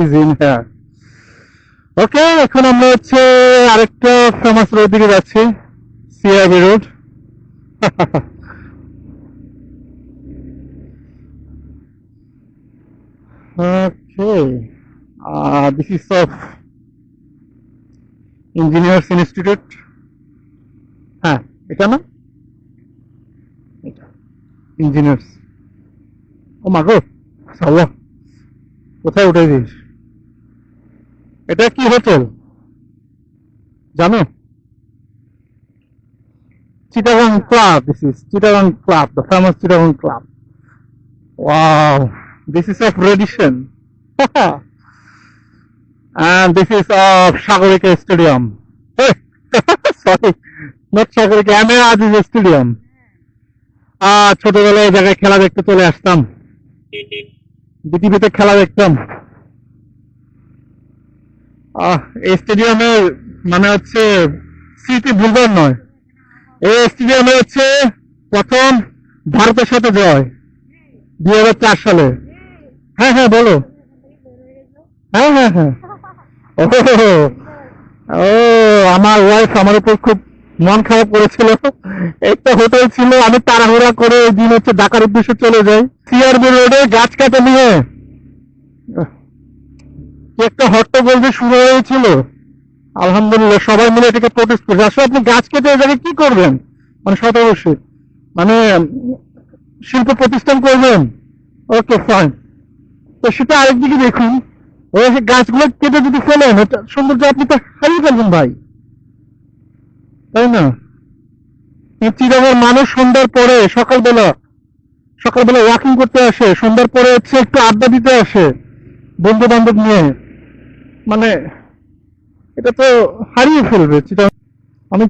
Is in here. ওকে, এখন আমরা হচ্ছে আরেকটা ফেমাস রোড দিকে যাচ্ছি, CRB road. Okay, this is of engineers institute. হ্যাঁ, এটা না, এটা ইঞ্জিনিয়ার্স। ও মা গো, আল্লাহ, কোথায় উঠে দিস? এটা কি হোটেল জানো? Chittagong club. This is Chittagong club, the famous Chittagong club. Wow, this is of Radisson. And this is of Sagarika Stadium. Hey, sorry, not Sagarika, আমি আজিজ স্টেডিয়াম। ছোটবেলায় এই জায়গায় খেলা দেখতে চলে আসতাম, বিটিভিতে খেলা দেখতাম। এই স্টেডিয়ামে মানে হচ্ছে স্মৃতি ভুলবার নয়। এই স্টেডিয়ামে হচ্ছে প্রথম ভারতের সাথে জয় 2004 সালে। হ্যাঁ হ্যাঁ বলো। হ্যাঁ হ্যাঁ হ্যাঁ। ও ও, আমার ওয়াইফ আমার উপর খুব মন খারাপ করেছিল। একটা হোটেল ছিল, আমি তাড়াহুড়া করে ওই দিন হচ্ছে ঢাকার উদ্দেশ্যে চলে যাই। সিআরবি রোডে গাছ কাটা নিয়ে কি একটা হট্টগোল যে শুরু হয়েছিল। আলহামদুলিল্লাহ সবাই মিলে এটাকে প্রোটেস্ট করছে। আসলে আপনি গাছ কেটে এই জায়গায় কি করবেন? মানে শতবর্ষে মানে শিল্প প্রতিষ্ঠান করবেন, ওকে ফাইন, তো সেটা আরেকদিকে দেখুন। ওই যে গাছগুলো কেটে যদি ফেলেন, এটা সৌন্দর্য আপনি তো হারিয়ে ফেলবেন ভাই, তাই না? চিটাগং মানুষ সন্ধ্যার পরে সকালবেলা সকালবেলা ওয়াকিং করতে আসে, সন্ধ্যার পরে হচ্ছে একটু আড্ডা দিতে আসে বন্ধু বান্ধব নিয়ে। মানে এটা তো হারিয়ে ফেলবে চিটাগং।